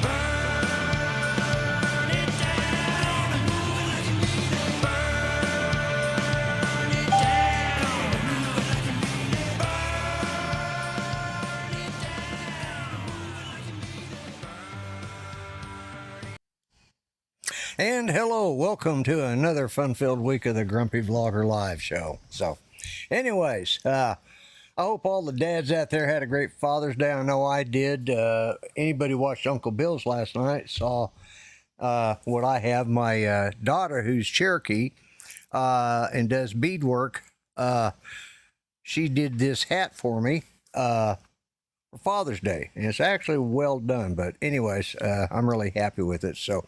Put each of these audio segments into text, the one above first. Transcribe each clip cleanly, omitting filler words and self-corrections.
Burn And hello, welcome to another fun-filled week of the Grumpy Vlogger Live Show. Anyways, I hope all the dads out there had a great Father's Day. I know I did. Anybody watched Uncle Bill's last night saw what I have. My daughter, who's Cherokee and does beadwork, she did this hat for me for Father's Day, and it's actually well done. But anyways, I'm really happy with it. So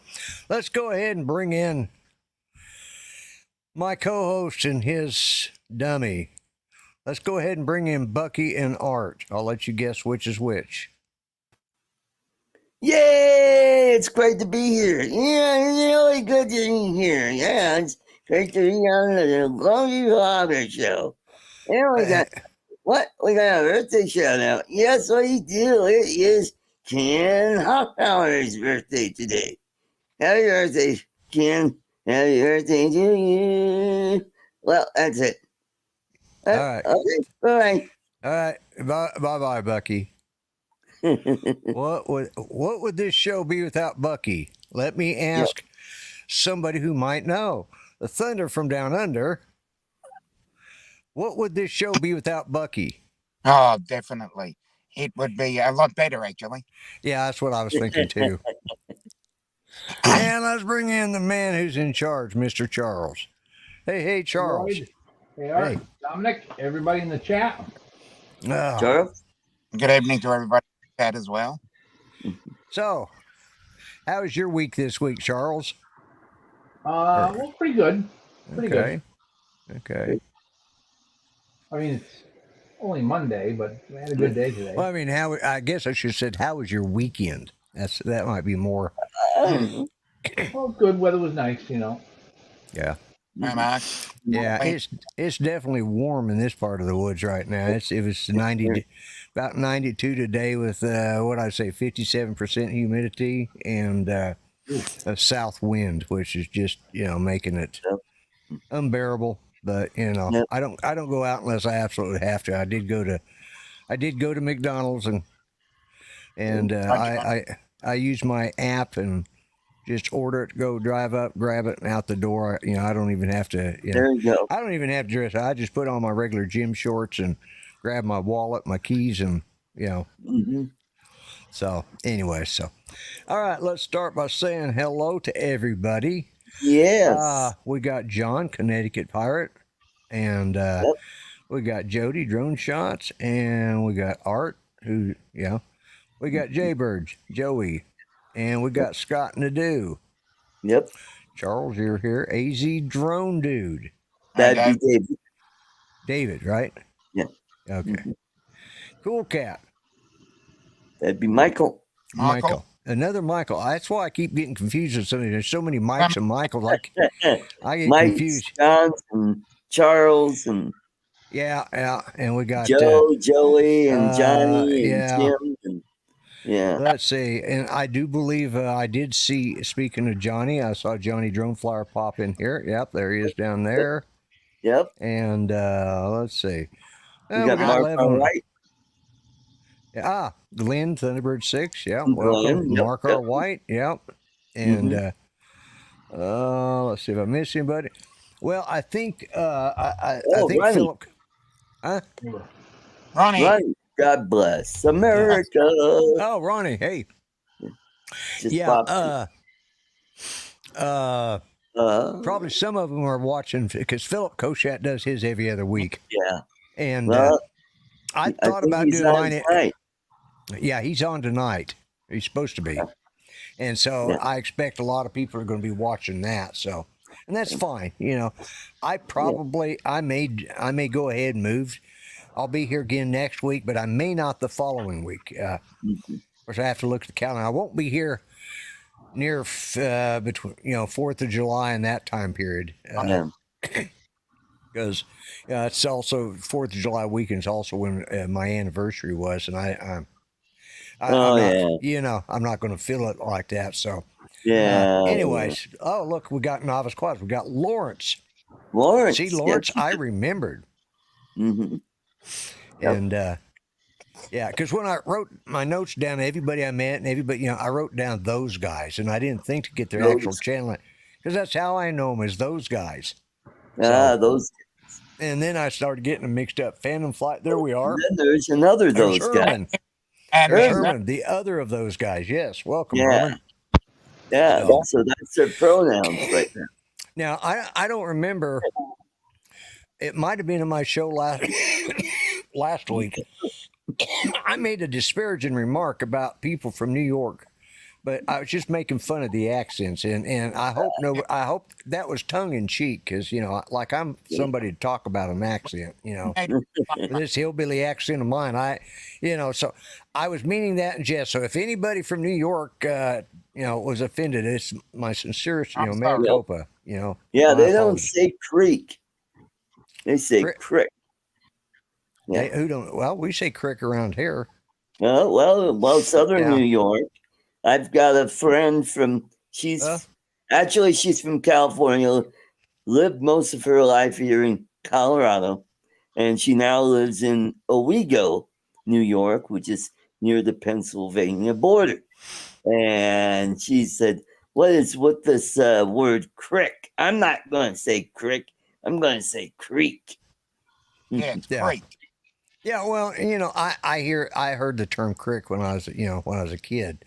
let's go ahead and bring in my co-host and his dummy. Let's go ahead and bring in Bucky and Art. I'll let you guess which is which. Yay! It's great to be here. Yeah, it's really good to be here. Yeah, it's great to be on the Grumpy Vlogger Show. And we got we got a birthday shout out. Yes, we do. It is Ken Hoffauer's birthday today. Happy birthday, Ken. Happy birthday to you. Well, that's it. All right. Okay, bye. All right. Bye, Bucky. What would this show be without Bucky? Let me ask somebody who might know. The Thunder from Down Under. What would this show be without Bucky? Oh, definitely. It would be a lot better, actually. Yeah, that's what I was thinking too. And let's bring in the man who's in charge, Mr. Charles. Hey, Charles. Lloyd. Hey, Art, Hey. Dominic, everybody in the chat. Charles? Good evening to everybody in the chat as well. So, how was your week this week, Charles? Well, pretty good. Pretty good. Okay. I mean, it's only Monday, but we had a good day today. Well, I mean, I guess I should have said, how was your weekend? That might be more. Well, good. Weather was nice, you know. Yeah. Hi, Mark. Yeah, it's definitely warm in this part of the woods right now. It was 90, about 92 today with what I say 57% humidity and a south wind, which is just making it unbearable. But I don't go out unless I absolutely have to. I did go to McDonald's and I use my app and just order it, go drive up, grab it, and out the door. I don't even have to. There you go. I don't even have to dress. I just put on my regular gym shorts and grab my wallet, my keys, and So anyway, all right. Let's start by saying hello to everybody. Yes. We got John, Connecticut Pirate, and we got Jody, Drone Shots, and we got Art, we got Jaybird, Joey. And we got Scott Nadeau. Yep. Charles, you're here. AZ Drone Dude. That'd be David. David, right? Yeah. Okay. Cool Cat. That'd be Michael. Michael. Another Michael. That's why I keep getting confused with something. There's so many Mikes and Michaels. I get Mike, confused. Johnson, Charles, and and we got Joey, and Johnny, and Tim, and let's see. And I do believe I did see. Speaking of Johnny, I saw Johnny Drone Flyer pop in here. Yep, there he is down there. Yep. And let's see. We got Mark White. Glenn Thunderbird 6. Yeah, Glenn, welcome. Mark R. White. Yep. And let's see if I missed anybody. Well, I think I think Ronnie. Philip. Huh? Ronnie. God bless America. Oh, Ronnie. Hey. Probably some of them are watching because Philip Koshat does his every other week. Yeah. And I thought about doing mine. Yeah, he's on tonight. He's supposed to be. And so I expect a lot of people are going to be watching that. So, and that's fine. I probably, I may go ahead and move. I'll be here again next week, but I may not the following week. Of course, I have to look at the calendar. I won't be here near between 4th of July and that time period. Because it's also 4th of July weekend is also when my anniversary was, and I'm not going to feel it like that. So anyways, look, we got novice quads. We got Lawrence. See, Lawrence, I remembered. And because when I wrote my notes down, everybody I met and everybody, I wrote down those guys, and I didn't think to get their actual channel. because that's how I know them, as those guys. Those. And then I started getting them mixed up. Phantom Flight. There we are. And then there's another There's those guys. Herman. And There's there's Herman, the other of those guys. Yes, welcome, Yeah. Herman. Yeah, So- so that's their pronouns right now. Now I don't remember. It might have been in my show last week. I made a disparaging remark about people from New York, but I was just making fun of the accents, and I hope that was tongue in cheek, because like I'm somebody to talk about an accent, this hillbilly accent of mine. So I was meaning that in jest. So if anybody from New York, was offended, it's my sincerest, I'm mea sorry. culpa. Yeah, my they don't apologies. say creek. They say Crick. crick. Yeah. Who don't? Well, we say crick around here. Well, Southern Yeah. New York. I've got a friend from. She's from California. Lived most of her life here in Colorado, and she now lives in Owego, New York, which is near the Pennsylvania border. And she said, "What is with this word crick? I'm not going to say crick. I'm going to say creek." Yeah, it's Yeah. great. Yeah, well, I heard the term crick when I was a kid,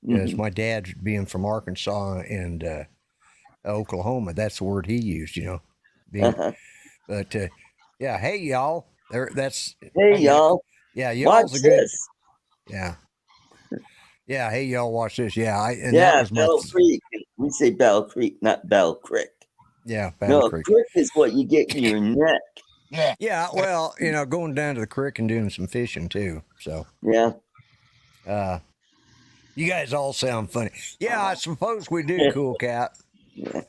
because my dad, being from Arkansas and Oklahoma, that's the word he used, being, but yeah, hey y'all, that's Hey y'all, yeah, watch y'all's a good, this. yeah, hey y'all, watch this, that Yeah, was my Bell Creek. We say Bell Creek, not Bell Creek. Battle No, Creek. crick is what you get in your neck. Yeah. Yeah, well, going down to the creek and doing some fishing too. So, Yeah. you guys all sound funny. Yeah, I suppose we do, Cool Cat. Yeah.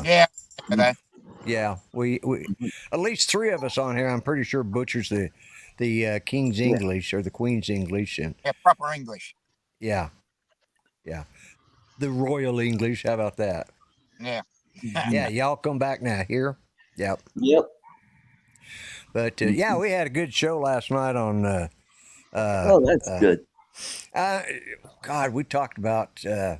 Yeah. But, Yeah, we at least 3 of us on here. I'm pretty sure butchers the King's English or the Queen's English, and yeah, proper English. yeah, the Royal English. How about that? Yeah. Yeah, y'all come back now here. Yep. Yep. But yeah, we had a good show last night on. Oh, that's good. God, we talked about. We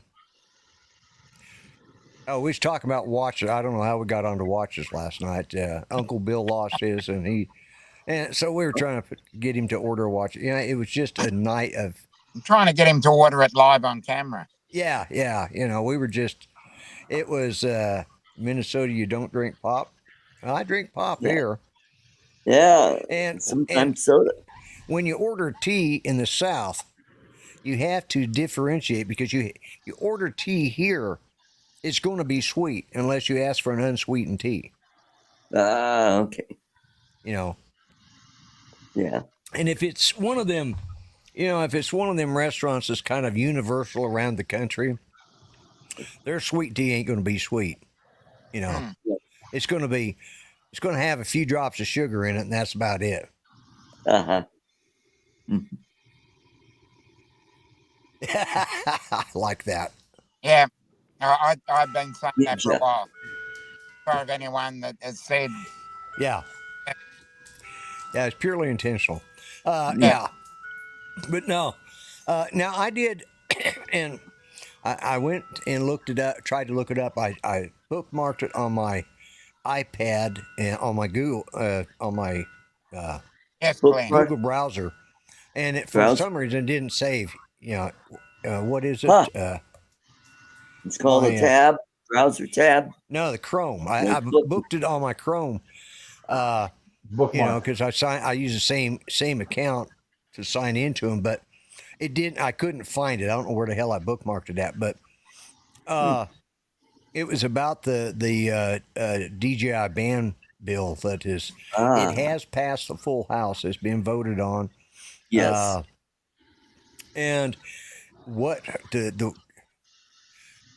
was talking about watches. I don't know how we got onto watches last night. Uncle Bill lost his, and so we were trying to get him to order a watch. It was just a night of. I'm trying to get him to order it live on camera. Yeah. We were just. It was Minnesota. You don't drink pop. I drink pop here. Yeah. And Sometimes soda. when you order tea in the South, you have to differentiate, because you order tea here, it's going to be sweet unless you ask for an unsweetened tea. Okay. Yeah. And if it's one of them, restaurants that's kind of universal around the country, their sweet tea ain't going to be sweet. It's going to have a few drops of sugar in it, and that's about it. Like that. Yeah. I've been saying that for a while. For anyone that has said. Yeah. Yeah, it's purely intentional. Yeah. But no. Now I did, and I went and looked it up, tried to look it up. I bookmarked it on my iPad and on my Google, Yes, Bookmark. Glenn. Google browser, and it for Browser? some reason didn't save. What is it? Huh. It's called a tab, browser tab. No, the Chrome. I booked it on my Chrome. Bookmark. Because I use the same account to sign into them, but it didn't. I couldn't find it. I don't know where the hell I bookmarked it at, but it was about the DJI ban bill that is. It has passed the full House. It's been voted on. Yes. And what the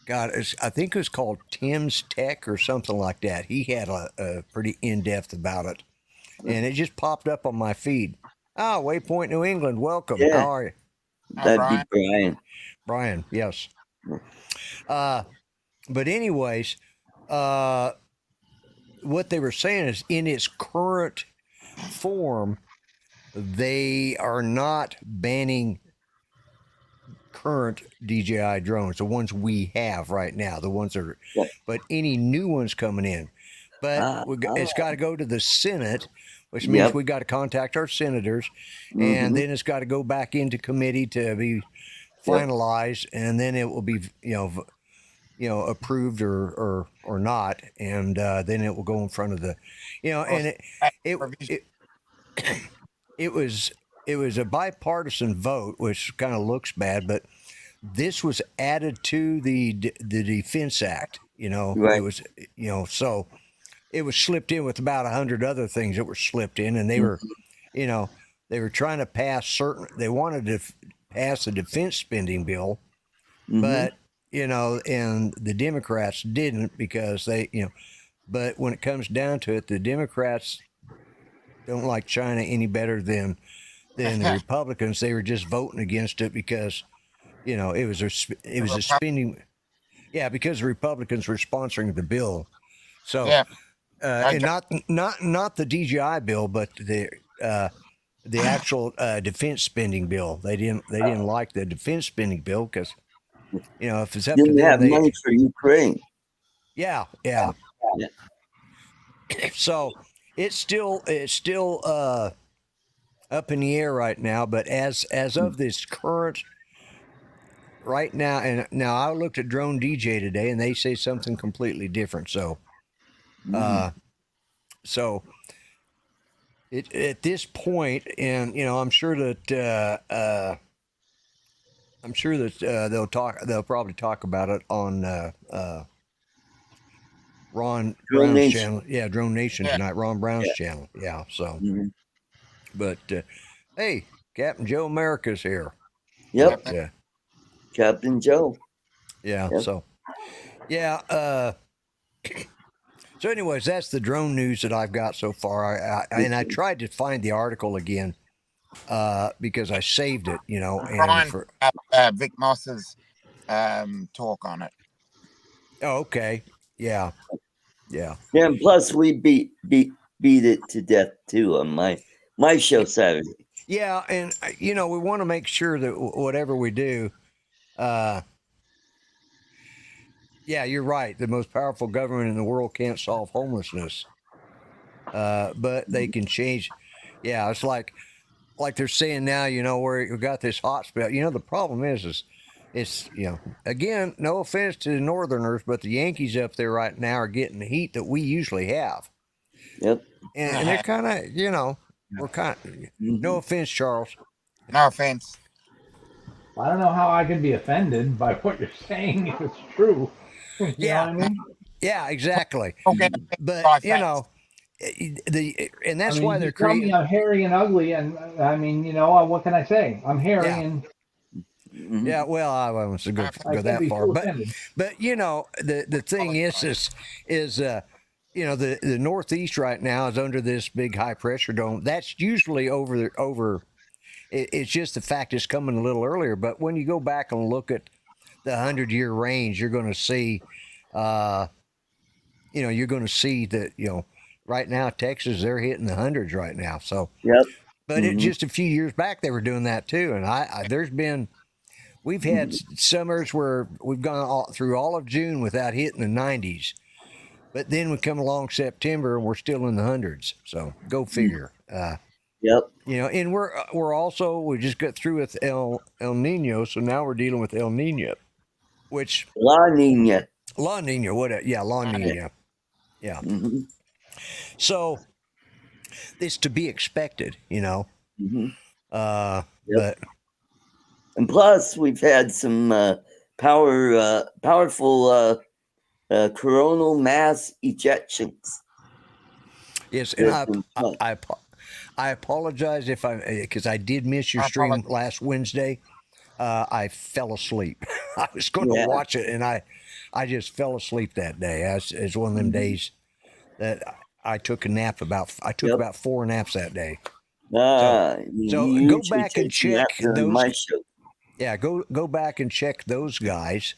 God, I think it was called Tim's Tech or something like that. He had a pretty in-depth about it, and it just popped up on my feed. Waypoint New England, welcome. Yeah. How are you? That'd be Bryan. Bryan, yes. But anyways, what they were saying is, in its current form, they are not banning current DJI drones, the ones we have right now, the ones that are, Yeah. but any new ones coming in. But it's got to go to the Senate, which means we got to contact our senators, and then it's got to go back into committee to be finalized, and then it will be approved or not, and then it will go in front of the, and it was a bipartisan vote, which kind of looks bad, but this was added to the Defense Act. It was so it was slipped in with about 100 other things that were slipped in, and they were they were trying to pass they wanted to pass a defense spending bill, but and the Democrats didn't because they but when it comes down to it, the Democrats don't like China any better than the Republicans. They were just voting against it because it was a spending, because the Republicans were sponsoring the bill. So and not the DJI bill, but the actual defense spending bill. They didn't like the defense spending bill because if it's up to them, have money for Ukraine. Yeah. So it's still up in the air right now. But as of this current right now, and now I looked at Drone DJ today, and they say something completely different. So, so at this point, and I'm sure that they'll probably talk about it on Ron Brown's channel. Yeah, Drone Nation tonight. Ron Brown's channel. Yeah. So, but hey, Captain Joe America's here. Yep. But, Captain Joe. Yeah. Yep. So, yeah. So, anyways, that's the drone news that I've got so far. I tried to find the article again because I saved it. Bryan for Vic Moss's talk on it. Oh, okay. Yeah. And plus, we beat it to death too on my show Saturday. Yeah, and we want to make sure that whatever we do, you're right. The most powerful government in the world can't solve homelessness, but they can change. Yeah, it's like they're saying now. Where you got this hot spell. The problem is it's again, no offense to the Northerners, but the Yankees up there right now are getting the heat that we usually have. Yep. And they're kind of, we're kind of, no offense, Charles. No offense. I don't know how I can be offended by what you're saying if it's true. You know what I mean? Yeah, exactly. Okay. But, and that's why they're creating. I'm hairy and ugly, and I mean, what can I say? I'm hairy and. Yeah, well, I won't go that far, but the thing is the Northeast right now is under this big high pressure dome. That's usually over. It's just the fact it's coming a little earlier. But when you go back and look at the 100-year range, you're going to see, that right now Texas, they're hitting the hundreds right now. So, but just a few years back they were doing that too, and we've had summers where we've gone through all of June without hitting the 90s. But then we come along September and we're still in the hundreds. So go figure. And we just got through with El Nino, so now we're dealing with El Nino, which La Nina. La Nina. Yeah. So it's to be expected, But. And plus, we've had some powerful coronal mass ejections. Yes, and I apologize because I did miss your stream last Wednesday. I fell asleep. I was going to watch it, and I just fell asleep that day. It's one of them days that I took a nap about 4 naps that day. So go back and check those. Yeah, go back and check those guys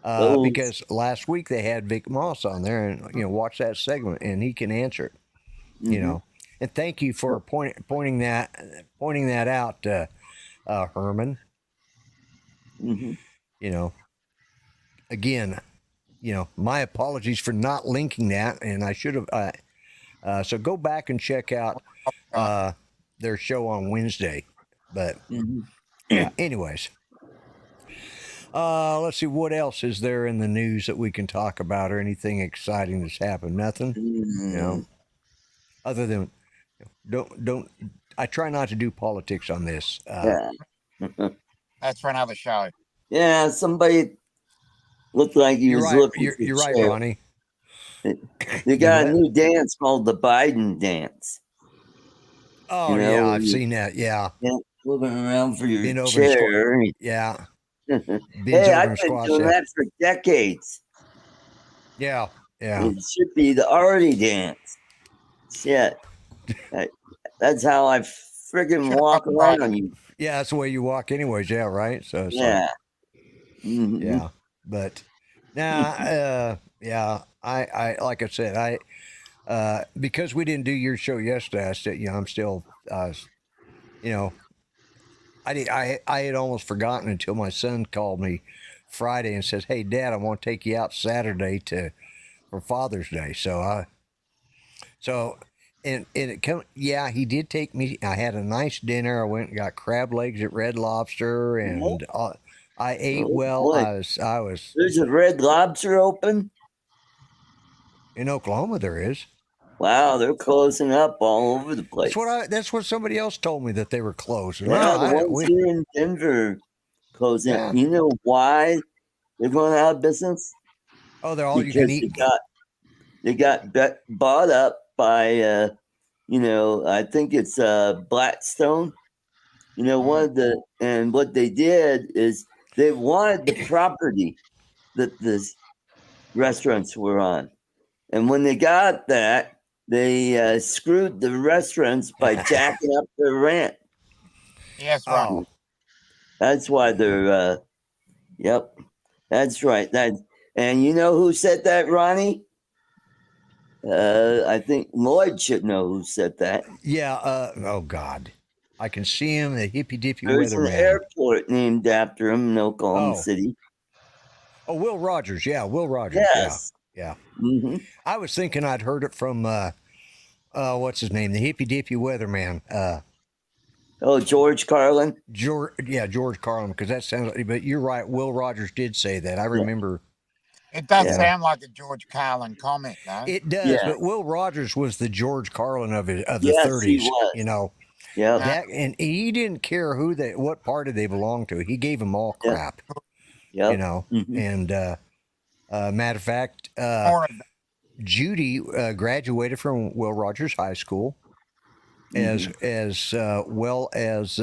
because last week they had Vic Moss on there, and watch that segment, and he can answer it. And thank you for pointing that out, Herman. Mhm. You know, again, my apologies for not linking that, and I should have. So go back and check out their show on Wednesday. But Mhm. yeah, anyways. Let's see, what else is there in the news that we can talk about, or anything exciting that's happened? Nothing, Mm. other than don't. I try not to do politics on this. Yeah. That's for another show. Yeah, somebody looked like he You're was right. looking for You're right, chair. Ronnie. They You got a what? new dance called the Biden dance. Oh You know, yeah, where I've you seen that. Yeah, can't looking around for your bend over and squat. chair. Yeah, bends Hey, over I've and been squats. doing Yeah, that for decades. yeah, yeah, It should be the arty dance. Shit. That's how I friggin' Should have walk gotten right. around you. yeah. That's the way you walk, anyways. Yeah, right. So it's like, Yeah. Mhm. yeah, but nah, yeah. I like I said, because we didn't do your show yesterday. I said, I'm still, you know, I had almost forgotten until my son called me Friday and says, "Hey, Dad, I want to take you out Saturday for Father's Day." And it come, yeah, he did take me. I had a nice dinner. I went and got crab legs at Red Lobster, and I ate Oh, well. boy. I was There's a Red Lobster open. in Oklahoma. There is. Wow, they're closing up all over the place. That's what somebody else told me, that they were closed. And Yeah, the ones here in Denver closing. Yeah. You know why they're going out of business? Oh, they're all you can Because eat. they got bought up by I think it's Blackstone. And what they did is they wanted the property that the restaurants were on. And when they got that, they screwed the restaurants by jacking up their rent. Yes, right. Oh, That's why they're, yep, that's right. And you know who said that, Ronnie? I think Lloyd should know who said that. yeah. Oh God, I can see him, the hippy dippy There's an weatherman. airport named after him in Oklahoma Oh. City. Oh, Will Rogers. Yeah, Will Rogers. Yes. Yeah. Mm-hmm. I was thinking I'd heard it from what's his name, the hippy dippy weatherman. Oh, George Carlin. George Carlin, because that sounds like. But you're right. Will Rogers did say that. I remember. It does Yeah. sound like a George Carlin comment, though. It does, Yeah. but Will Rogers was the George Carlin of the Yes, 30s. he was. You know. Yeah. That, and he didn't care what party they belonged to. He gave them all Yeah. crap. Yep. You know. Mhm. And matter of fact, More of Judy graduated from Will Rogers High School, as well as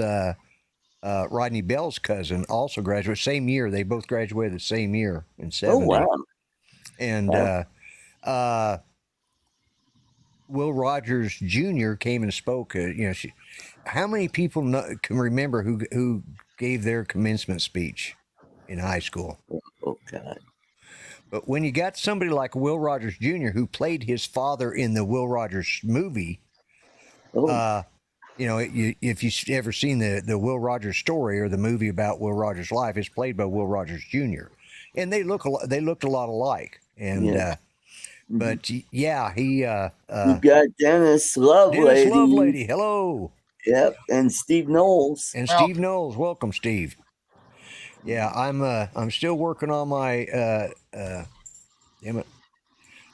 Rodney Bell's cousin also graduated same year. They both graduated the same year in '70. Oh, wow. And Will Rogers Jr. came and spoke. How many people can remember who gave their commencement speech in high school? Oh, God. But when you got somebody like Will Rogers Jr., who played his father in the Will Rogers movie, Oh, if you've ever seen the Will Rogers story or the movie about Will Rogers' life, it's played by Will Rogers Jr. And they looked a lot alike. And Yeah. but yeah, he you got Dennis Lovelady. Dennis Lovelady, hello. Yep, and Steve Knowles. And Steve Knowles, welcome, Steve. Yeah, I'm still working on my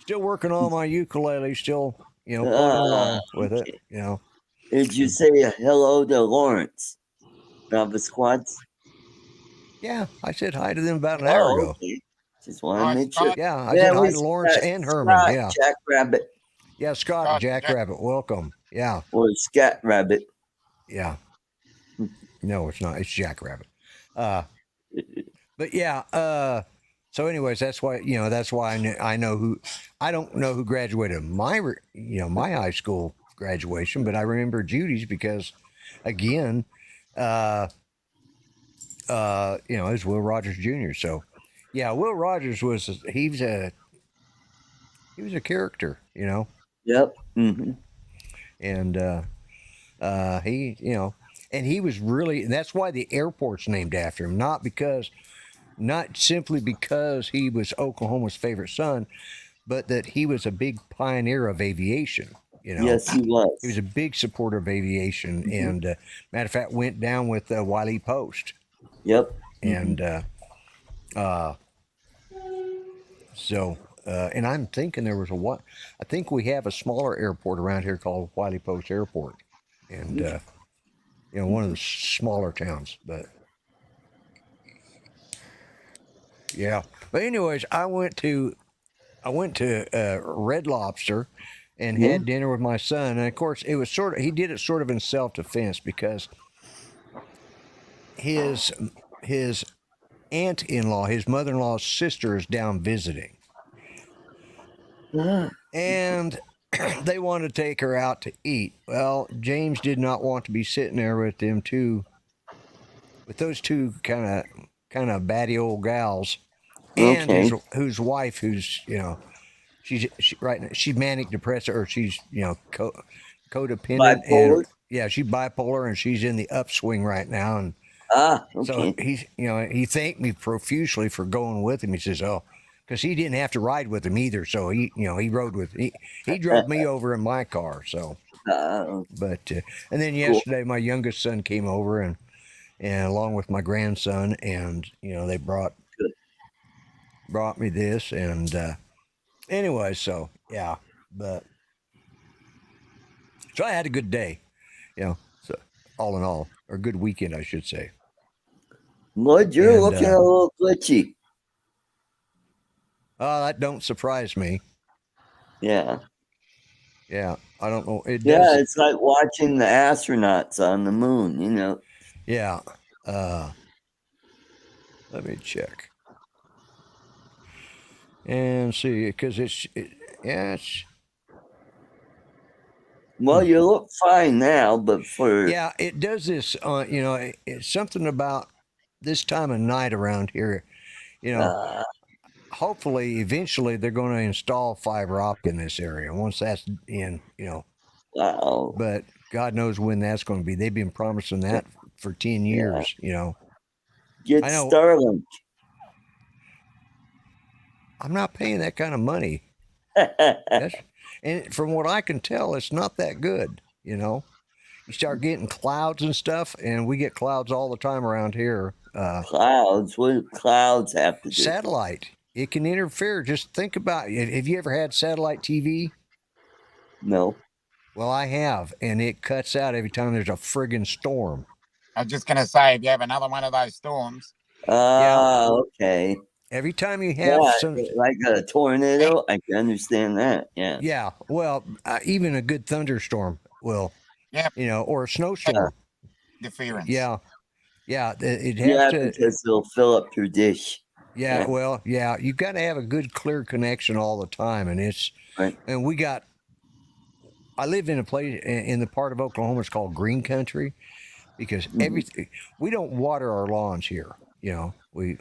still working on my ukulele, still playing along with it. Did you say hello to Lawrence Squats? Yeah, I said hi to them about an hour ago. Okay. Just want to make sure. Yeah, I said hi to Lawrence and Herman. Scott, Yeah, Jackrabbit. Yeah, Scott Jackrabbit, welcome. Yeah, or Scat Rabbit. Yeah. No, it's not. It's Jackrabbit. But yeah. So, anyways, that's why I know who. I don't know who graduated my high school graduation, but I remember Judy's because, again, it was Will Rogers Jr. So, yeah, Will Rogers he was a character, Yep. Mm-hmm. And he, and he was really, and that's why the airport's named after him, not simply because he was Oklahoma's favorite son, but that he was a big pioneer of aviation. Yes, he was. He was a big supporter of aviation, and matter of fact, went down with Wiley Post. Yep. And so, and I'm thinking there was I think we have a smaller airport around here called Wiley Post Airport, and one of the smaller towns. But yeah. But anyways, I went to Red Lobster and had dinner with my son, and of course it was he did it sort of in self-defense because his aunt-in-law, his mother-in-law's sister, is down visiting, and they wanted to take her out to eat. Well, James did not want to be sitting there with those two kind of batty old gals, and whose wife, who's she's manic depressive, or she's codependent, bipolar. And she's bipolar, and she's in the upswing right now, and so he thanked me profusely for going with him. He says, "Oh," because he didn't have to ride with him either, so he rode with he drove me over in my car. So, but and then yesterday my youngest son came over and along with my grandson, and they brought me this, and anyway, so yeah, but so I had a good day, so all in all, or a good weekend, I should say. Lloyd, you're looking a little glitchy. That don't surprise me. Yeah. Yeah, I don't know. Yeah, it's like watching the astronauts on the moon, Yeah. Let me check and see, because it's. Well, you look fine now, but for it does this. It's something about this time of night around here. Hopefully, eventually, they're going to install fiber optic in this area. Once that's in, Wow. But God knows when that's going to be. They've been promising that for 10 years. Get Starlink. I'm not paying that kind of money. And from what I can tell, it's not that good. You start getting clouds and stuff, and we get clouds all the time around here. Clouds? What do clouds have to do? Satellite. It can interfere. Just think about it. Have you ever had satellite TV? No. Well, I have, and it cuts out every time there's a friggin' storm. I was just going to say, if you have another one of those storms. Okay. Every time you have like a tornado, I can understand that. Yeah. Yeah. Well, even a good thunderstorm will. Yeah. Or a snowstorm. Interference. Yeah. Yeah. It has to. Because they'll fill up your dish. Yeah. Well, yeah. You've got to have a good, clear connection all the time, and it's. Right. And I live in a place in the part of Oklahoma it's called Green Country, because everything, we don't water our lawns here. We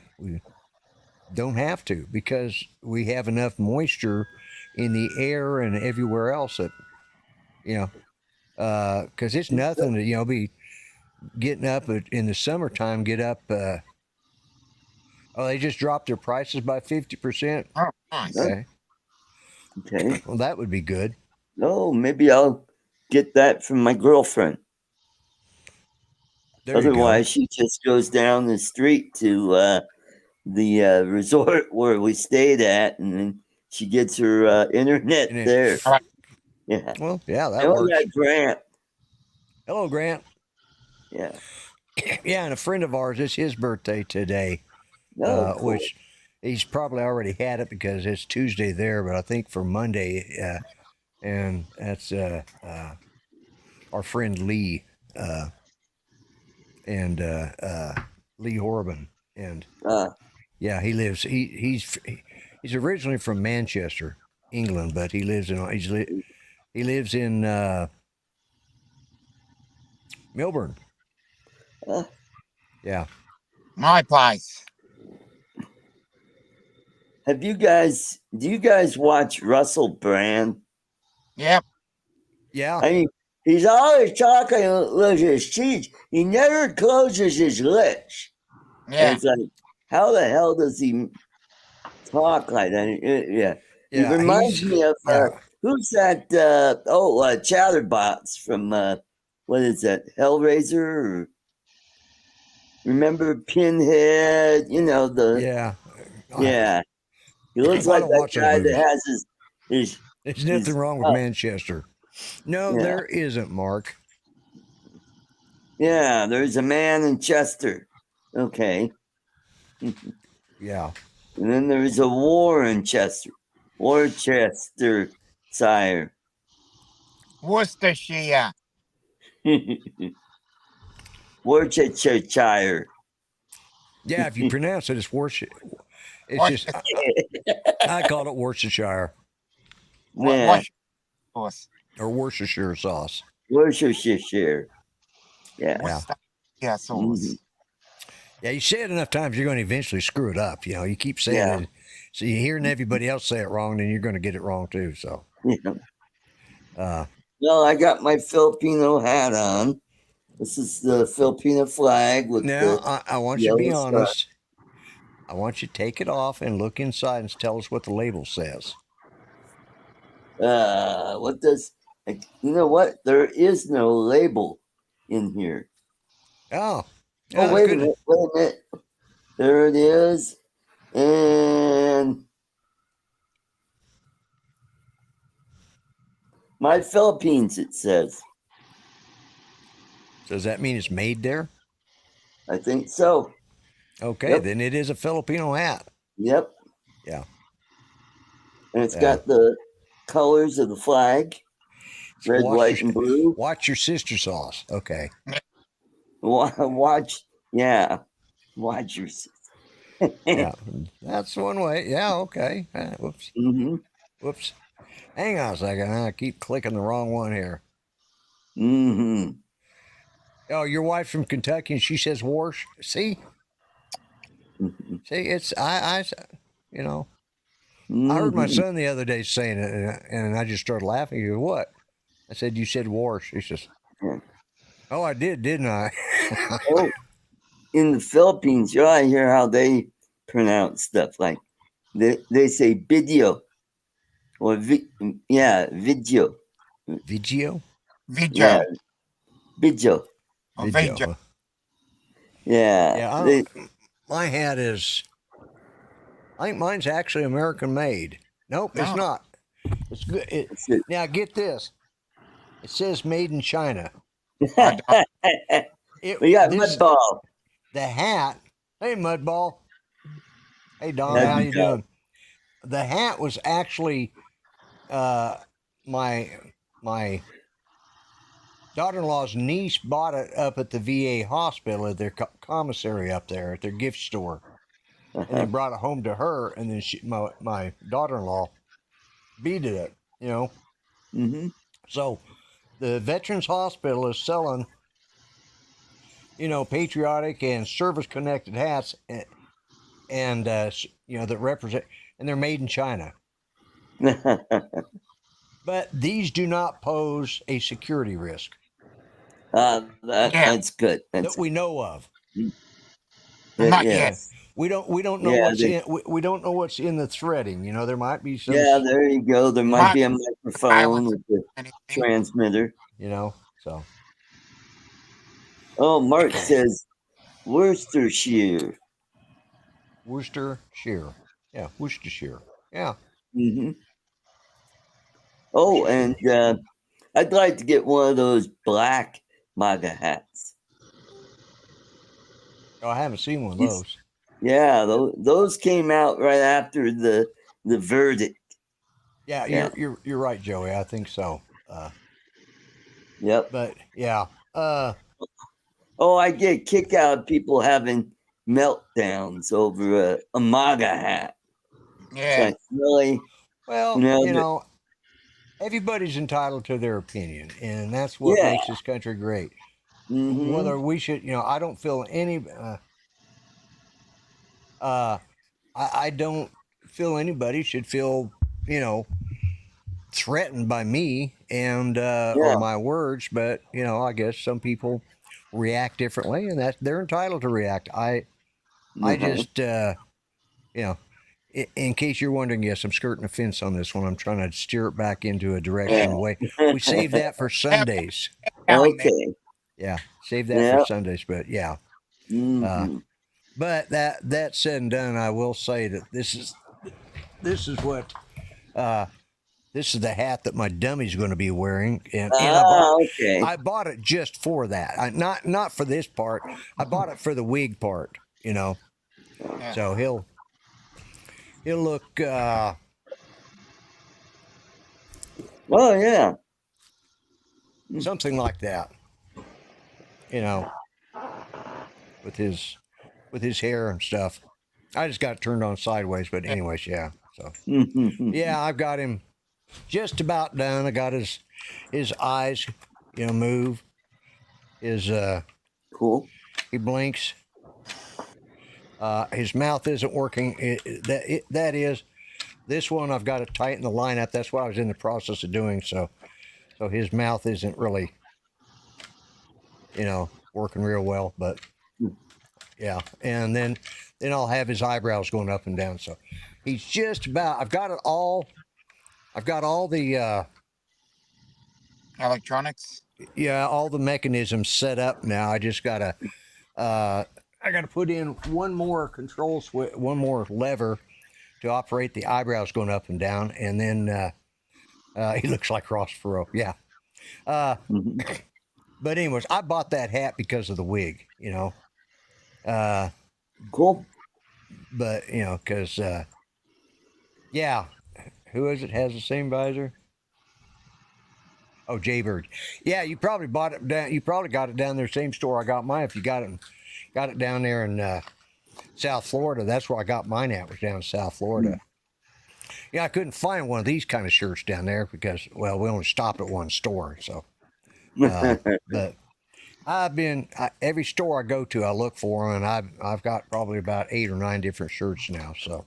don't have to, because we have enough moisture in the air and everywhere else that, because it's nothing to, be getting up in the summertime, they just dropped their prices by 50%. Oh, nice. Okay. Well, that would be good. Oh, maybe I'll get that from my girlfriend. Otherwise, she just goes down the street to the resort where we stayed at, and then she gets her internet there. Yeah. Well, yeah, that works. Grant. Hello, Grant. Yeah. Yeah, and a friend of ours, it's his birthday today, Cool. Which he's probably already had it because it's Tuesday there, but I think for Monday, and that's our friend Lee, and Lee Horban, and yeah, he lives. He's originally from Manchester, England, but he lives in Melbourne. Yeah. My place. Do you guys watch Russell Brand? Yep. Yeah. I mean, He's always talking with his teeth. He never closes his lips. And Yeah. it's like, how the hell does he talk like that? Yeah. He Yeah, reminds me of who's that? Chatterbox from what is that? Hellraiser? Or, remember Pinhead? You know yeah. yeah. He looks I like don't that watch those guy movies. that has his. There's nothing wrong with Manchester. No, Yeah. there isn't, Mark. Yeah, there's a man in Chester. Okay. Yeah. And then there's a war in Chester. Worcestershire. Worcestershire. Worcestershire. Yeah, if you pronounce it, it's Worcestershire. It's just, I call it Worcestershire Yeah. Worcestershire. or Worcestershire sauce. Worcestershire. Yeah. Yeah, sauce. Yeah, you say it enough times, you're going to eventually screw it up. You know, you keep saying it. So you're hearing everybody else say it wrong, then you're going to get it wrong too. So, well, I got my Filipino hat on. This is the Filipino flag with now I want you to be honest. I want you to take it off and look inside and tell us what the label says. What does? You know what? There is no label in here. Oh, wait a minute. There it is. And my Philippines, it says. Does that mean it's made there? I think so. Okay, then it is a Filipino hat. Yep. Yeah. And it's got the colors of the flag. Red, white, and blue. Watch your sister sauce. Okay. Watch your sister. Yeah, that's one way. Yeah, okay. Whoops. Whoops. Hang on a second. I keep clicking the wrong one here. Oh, your wife's from Kentucky and she says Warsh. See? See, it's, you know, I heard my son the other day saying it and I just started laughing. He goes, what? I said, you said Warsh. He says, oh, I did, didn't I? In the Philippines, you ought to hear how they pronounce stuff. Like they say video or video. Vigio? Video. Yeah, video. Vigio. Yeah. My hat is, I think mine's actually American made. Nope, it's not. It's good. Now get this. It says made in China. We got Mudball. The hat. Hey, Mudball. Hey, Don, how you doing? The hat was actually my daughter-in-law's niece bought it up at the VA hospital at their commissary up there at their gift store, and they brought it home to her, and then my daughter-in-law beaded it. You know. So the Veterans Hospital is selling, you know, patriotic and service-connected hats, and you know, that represent, and they're made in China. But these do not pose a security risk. That's good. That we know of. Not yet. We don't know what's in. We don't know what's in the threading. You know, there might be some. Yeah, there you go. There might be a microphone with the transmitter. You know, so. Oh, Mark says Worcestershire. Worcestershire. Yeah, Worcestershire. Yeah. Oh, and I'd like to get one of those black MAGA hats. Oh, I haven't seen one of those. Yeah, those came out right after the verdict. Yeah, you're right, Joey. I think so. Yep. But yeah. Oh, I get a kick out of people having meltdowns over a MAGA hat. Yeah. Like, really? Well, you know, everybody's entitled to their opinion, and that's what makes this country great. Whether we should, you know, I don't feel any. I don't feel anybody should feel, you know, threatened by me and or my words, but I guess some people react differently, and that they're entitled to react. I just in case you're wondering, yes, I'm skirting the fence on this one. I'm trying to steer it back into a direction way. We save that for Sundays. Okay. Yeah, save that for Sundays. But yeah, but that said and done, I will say that this is what this is the hat that my dummy's going to be wearing, and I bought it just for that. Not for this part. I bought it for the wig part. So he'll look. Well, yeah. Something like that. With his hair and stuff. I just got it turned on sideways, but anyways, yeah. So yeah, I've got him just about done. I got his eyes, move. His cool. He blinks. His mouth isn't working. That is, this one I've got to tighten the line up. That's what I was in the process of doing. So his mouth isn't really, working real well. But yeah, and then I'll have his eyebrows going up and down. So he's just about. I've got it all. I've got all the electronics. Yeah, all the mechanisms set up now. I just gotta. I got to put in one more control switch, one more lever to operate the eyebrows going up and down, and then he looks like Ross Perot. Yeah. But anyways, I bought that hat because of the wig, Cool. But because yeah, who is it has the same visor? Oh, Jaybird. Yeah, you probably bought it down. You probably got it down there, same store I got mine. If you got it down there in South Florida, that's where I got mine at. Was down in South Florida. Yeah, I couldn't find one of these kind of shirts down there because, well, we only stopped at one store. So, but every store I go to, I look for them, and I've got probably about 8 or 9 different shirts now. So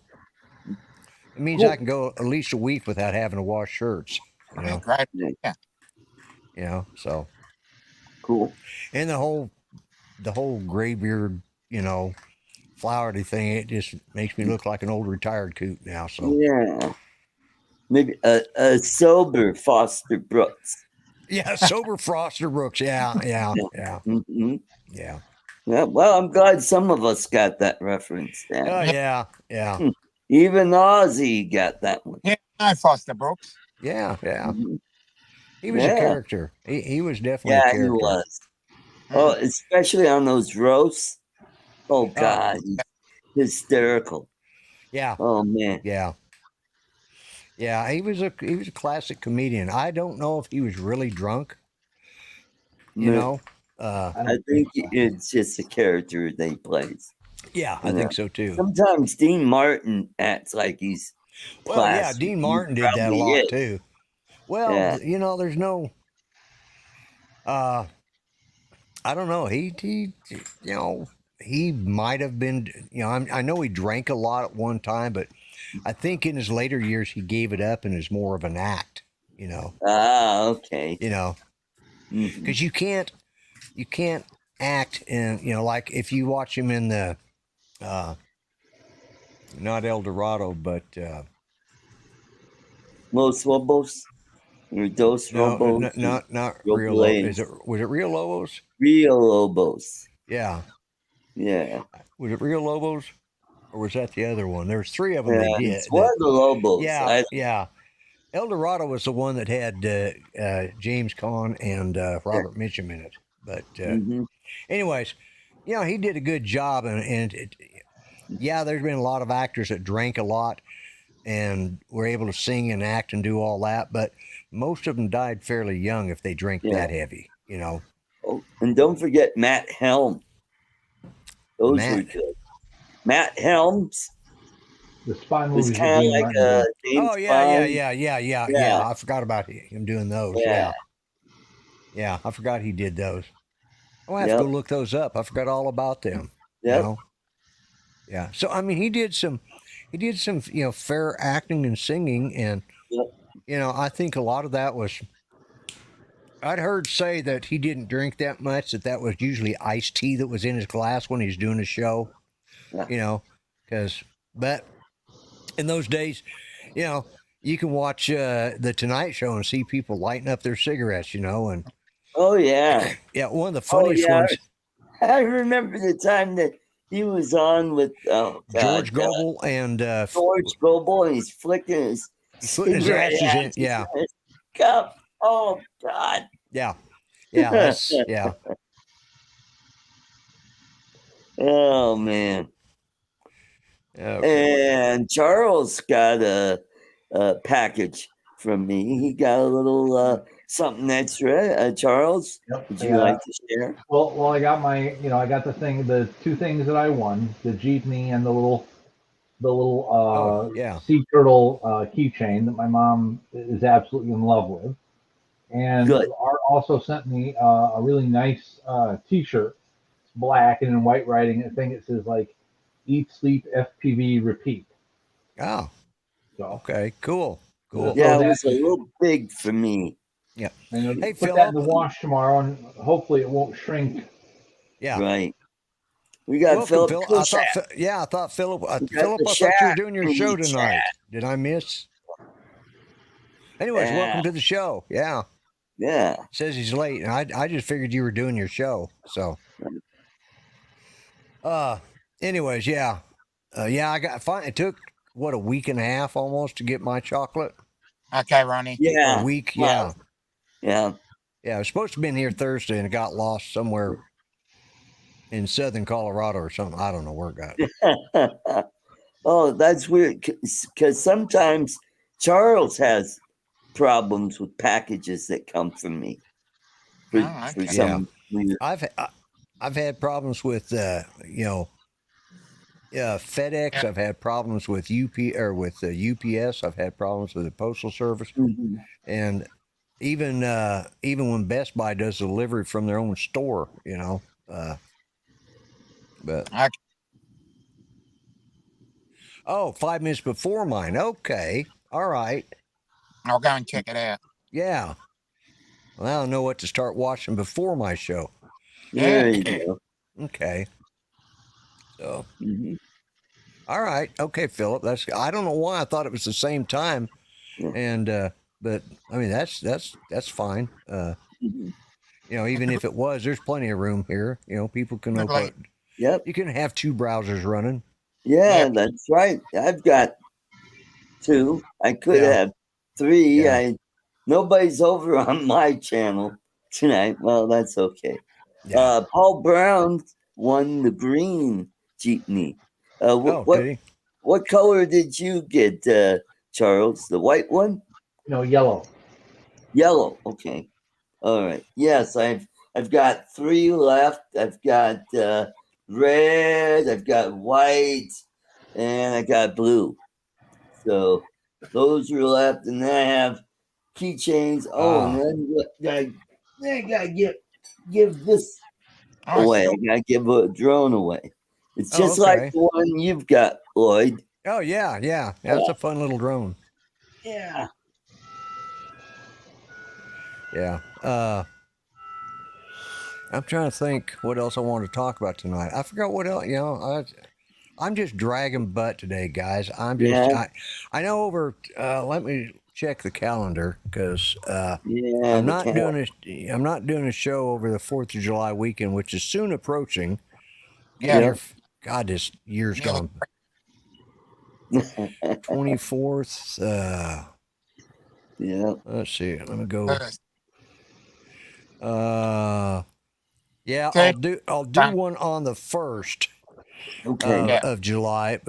it means I can go at least a week without having to wash shirts. Right. Yeah. So cool. And the whole graybeard, flowery thing, it just makes me look like an old retired coot now. So yeah, maybe a sober Foster Brooks. Yeah, sober Foster Brooks. Yeah. Mm-hmm. Yeah. Well, I'm glad some of us got that reference. Then. Oh yeah. Even Ozzy got that one. Yeah, Foster Brooks. Yeah. Mm-hmm. He was a character. He was definitely a character. He was. Oh, especially on those roasts. Oh God, hysterical. Yeah. Oh man. Yeah. He was a classic comedian. I don't know if he was really drunk. I think it's just a character that he plays. Yeah, I think so too. Sometimes Dean Martin acts like he's. Well, yeah, Dean Martin did that a lot too. Well, there's no. I don't know. He might have been. I know he drank a lot at one time, but I think in his later years he gave it up and is more of an act. Ah, okay. Because you can't act in. Like if you watch him in the, not El Dorado, but Los Lobos. Or Dos Lobos. Not Real Lobos. Was it Real Lobos? Real Lobos. Yeah. Yeah. Was it Real Lobos? Or was that the other one? There's 3 of them they did. It's one of the Lobos. Yeah. El Dorado was the one that had James Caan and Robert Mitchum in it. But anyways, he did a good job. And there's been a lot of actors that drank a lot and were able to sing and act and do all that. But most of them died fairly young if they drank that heavy, Oh, and don't forget Matt Helm. Those were good. Matt Helms. The spy was movies. Kind of like a James Bond. Yeah. I forgot about him doing those. Yeah, I forgot he did those. I'll have to go look those up. I forgot all about them. Yeah. So I mean, he did some, fair acting and singing, and I think a lot of that was. I'd heard say that he didn't drink that much. That was usually iced tea that was in his glass when he's doing a show. Yeah. But in those days, you can watch the Tonight Show and see people lighting up their cigarettes. And Oh yeah. yeah, one of the funniest ones. I remember the time that he was on with George Gobel and George Gobel, and he's flicking his putting his cigarette ashes in. ashes Yeah, in his cup. Oh God. yeah, that's yeah. Oh man. Okay. And Charles got a package from me. He got a little something extra. Charles, Yep. would you like to share? Well, I got I got the two things that I won: the jeepney and the little sea turtle keychain that my mom is absolutely in love with. And Good. Art also sent me a really nice T-shirt. It's black and in white writing. I think it says like "Eat, Sleep, FPV, Repeat." Oh, So okay, cool. Yeah, it was a little big for me. Yeah. And Hey, put Philip. that in the wash tomorrow, and hopefully it won't shrink. Yeah. Right. We got Philip. I thought Philip. I thought you were doing your show tonight. Did I miss? Anyways, welcome to the show. Yeah. Yeah. Says he's late, and I just figured you were doing your show. So. Anyways, yeah. I got fine. It took a week and a half almost to get my chocolate. Okay, Ronnie. Yeah. A week. Yeah. Yeah. Yeah. I was supposed to be in here Thursday, and it got lost somewhere in southern Colorado or something. I don't know where it got. Oh, that's weird. Because sometimes Charles has problems with packages that come from me. For some weird. I've had problems with FedEx. I've had problems with UPS. I've had problems with the Postal Service, and even when Best Buy does delivery from their own store, but 5 minutes before mine. Okay, all right. I'll go and check it out. Yeah. Well, I don't know what to start watching before my show. There you go. Okay. So. All right. Okay, Philip. I don't know why I thought it was the same time, and but I mean that's fine. Even if it was, there's plenty of room here. People can open. Yep. You can have two browsers running. Yeah, that's right. I've got two. I could have three. Yeah. Nobody's over on my channel tonight. Well, that's okay. Yeah. Paul Brown won the green jeepney. What color did you get, Charles? The white one? No, yellow. Yellow. Okay. All right. Yes, I've got three left. I've got red. I've got white, and I got blue. So those are left, and then I have keychains. Oh, and then I gotta give this away. I gotta give a drone away. It's just like the one you've got, Lloyd. Oh yeah. That's a fun little drone. Yeah. Yeah. I'm trying to think what else I want to talk about tonight. I forgot what else. I'm just dragging butt today, guys. I'm just. I know over. Let me check the calendar because I'm not doing a show over the 4th of July weekend, which is soon approaching. Yeah. God, this year's gone. 24th. Yeah. Let's see. Let me go. I'll do one on the 1st of July,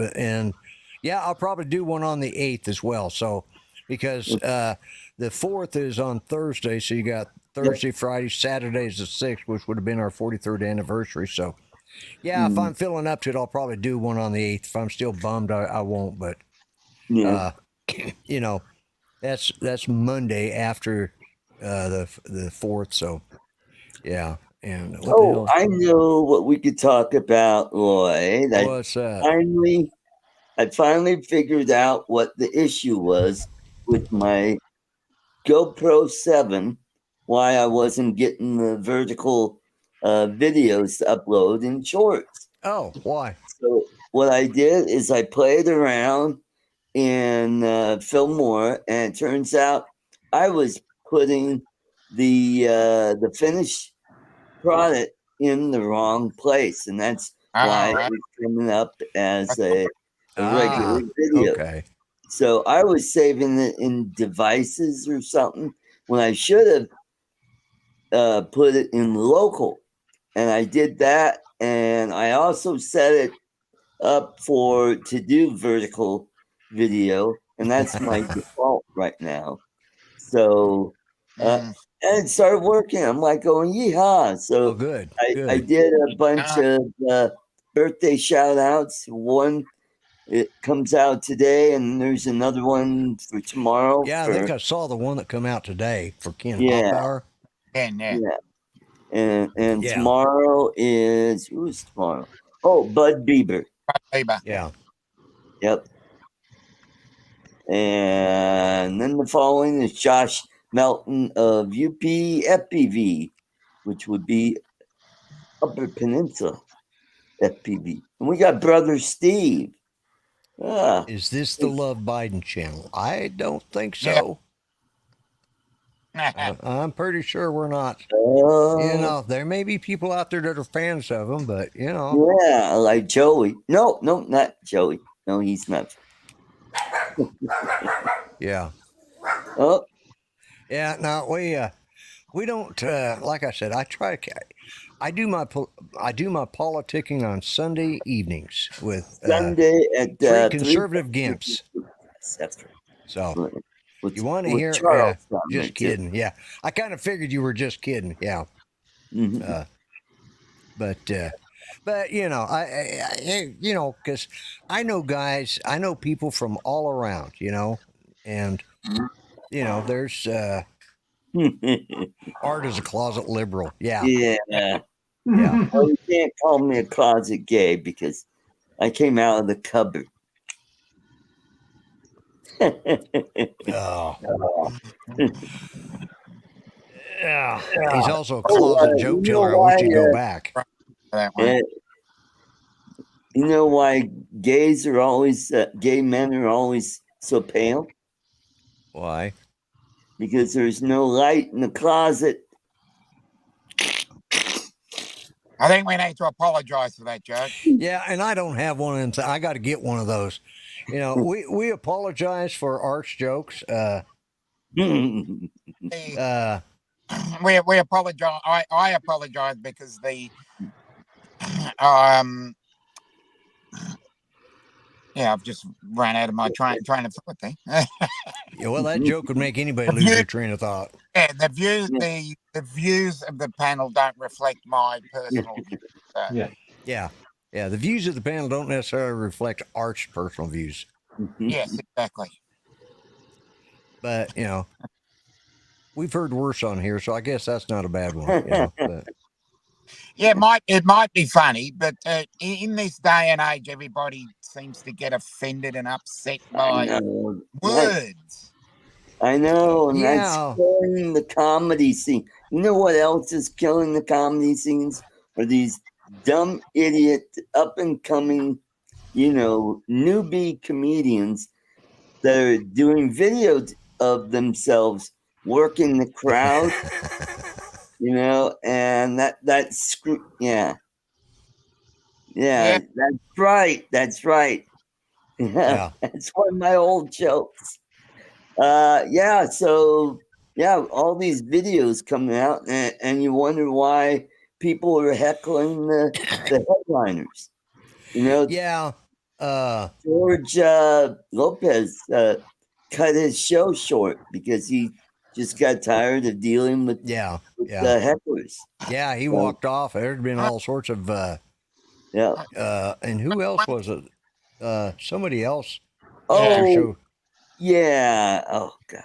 I'll probably do one on the 8th as well. So because the 4th is on Thursday, so you got Thursday, Friday, Saturday is the 6th, which would have been our 43rd anniversary. So if I'm feeling up to it, I'll probably do one on the 8th. If I'm still bummed, I won't. But that's Monday after the 4th. So and I know what we could talk about, Lloyd. What's that? I finally figured out what the issue was with my GoPro 7 why I wasn't getting the vertical videos to upload in shorts. Oh, why? So what I did is I played around in Fillmore, and it turns out I was putting the finished product in the wrong place, and that's why it was coming up as a regular video. Okay. So I was saving it in devices or something when I should have put it in local, and I did that, and I also set it up to do vertical video, and that's my default right now. So and it started working. I'm like going yeehaw. So good. I did a bunch of birthday shout outs. One, it comes out today, and there's another one for tomorrow. Yeah, I think I saw the one that come out today for Ken Hoppower. Yeah. And tomorrow is, who's tomorrow? Oh, Bud Bieber. Yeah. Yep. And then the following is Josh Melton of UP-FPV, which would be Upper Peninsula FPV. And we got Brother Steve. Is this the Love Biden channel? I don't think so. I'm pretty sure we're not. You know, there may be people out there that are fans of him, but you know. Yeah, like Joey. No, not Joey. No, he's not. Yeah. Oh. Yeah. No, we don't. Like I said, I do my politicking on Sunday evenings with Sunday at three conservative gimps. That's right. So you want to hear? Just kidding. Yeah, I kind of figured you were just kidding. Yeah. Mm-hmm. But you know, I you know, because I know guys, I know people from all around, you know, and you know, there's Art is a closet liberal. Yeah. Yeah. Well, you can't call me a closet gay because I came out of the cupboard. Oh. Yeah. He's also a closet joke teller. I wish you'd go back. You know why gay men are always so pale? Why? Because there's no light in the closet. I think we need to apologize for that joke. Yeah, and I don't have one of them. I got to get one of those. You know, we apologize for Art's jokes. We apologize. I apologize because I've just ran out of my train of thought there. Yeah, well, that joke would make anybody lose their train of thought. Yeah, the views of the panel don't reflect my personal views. Yeah. The views of the panel don't necessarily reflect Art's personal views. Yes, exactly. But you know, we've heard worse on here, so I guess that's not a bad one. You know, but. Yeah, it might be funny, but in this day and age, everybody seems to get offended and upset by words. I know, and that's killing the comedy scene. You know what else is killing the comedy scenes? Are these dumb idiot, up and coming, you know, newbie comedians that are doing videos of themselves working the crowd. You know, and that's that's right. That's right. Yeah. That's one of my old jokes. So all these videos coming out, and you wonder why people are heckling the headliners. You know, George Lopez cut his show short because he just got tired of dealing with the hecklers. Yeah, he walked off. There'd been all sorts of and who else was it? Somebody else. Oh God,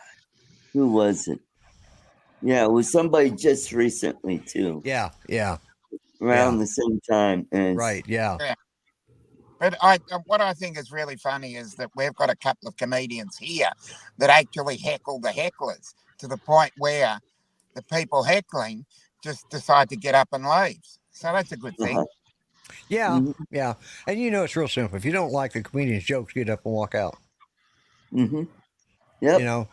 who was it? Yeah, it was somebody just recently too. Yeah. Around the same time. And right. Yeah. But what I think is really funny is that we've got a couple of comedians here that actually heckle the hecklers to the point where the people heckling just decide to get up and leave. So that's a good thing. Uh-huh. Yeah, yeah. And it's real simple. If you don't like the comedian's jokes, get up and walk out. Mm-hmm. Yep. You know,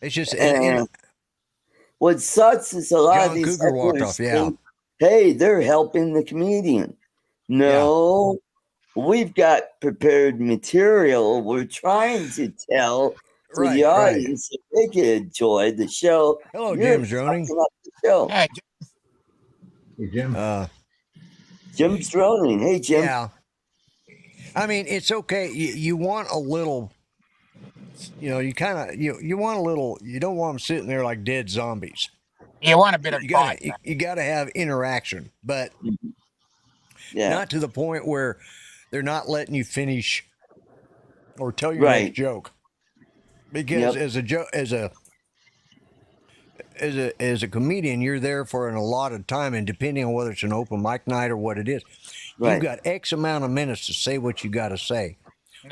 it's just what sucks is a lot of John these Cougar walked hecklers off. Yeah, think, hey, they're helping the comedian. No, we've got prepared material. We're trying to tell to the right. audience that they can enjoy the show. Hello, You're Jim Droning. fucking up the show. Yeah, Hey, Jim. Jim's droning. Hey, Jim. Yeah. I mean, it's okay. You want a little. You kind of you want a little. You don't want them sitting there like dead zombies. you want a bit of You bite. got to have interaction, but Yeah. not to the point where they're not letting you finish or tell your Right. next joke. Because Yep. as a comedian, you're there for an allotted time, and depending on whether it's an open mic night or what it is, Right. you've got X amount of minutes to say what you got to say,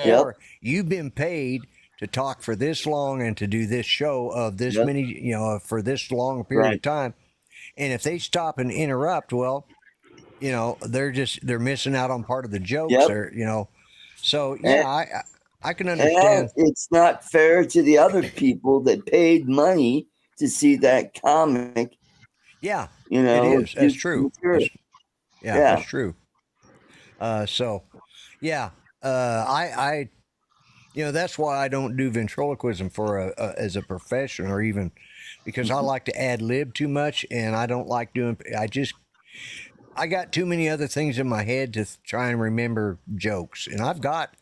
Yeah. or you've been paid to talk for this long and to do this show of this Yep. many, for this long period Right. of time, and if they stop and interrupt, well, they're missing out on part of the jokes, Yep. or so yeah, I can And understand. it's not fair to the other people that paid money to see that comic. Yeah, You know, it is. That's do true. material. Yeah, Yeah. that's true. So, yeah, I that's why I don't do ventriloquism as a profession, or even because I like to ad lib too much, and I don't like doing. I got too many other things in my head to try and remember jokes, and I've got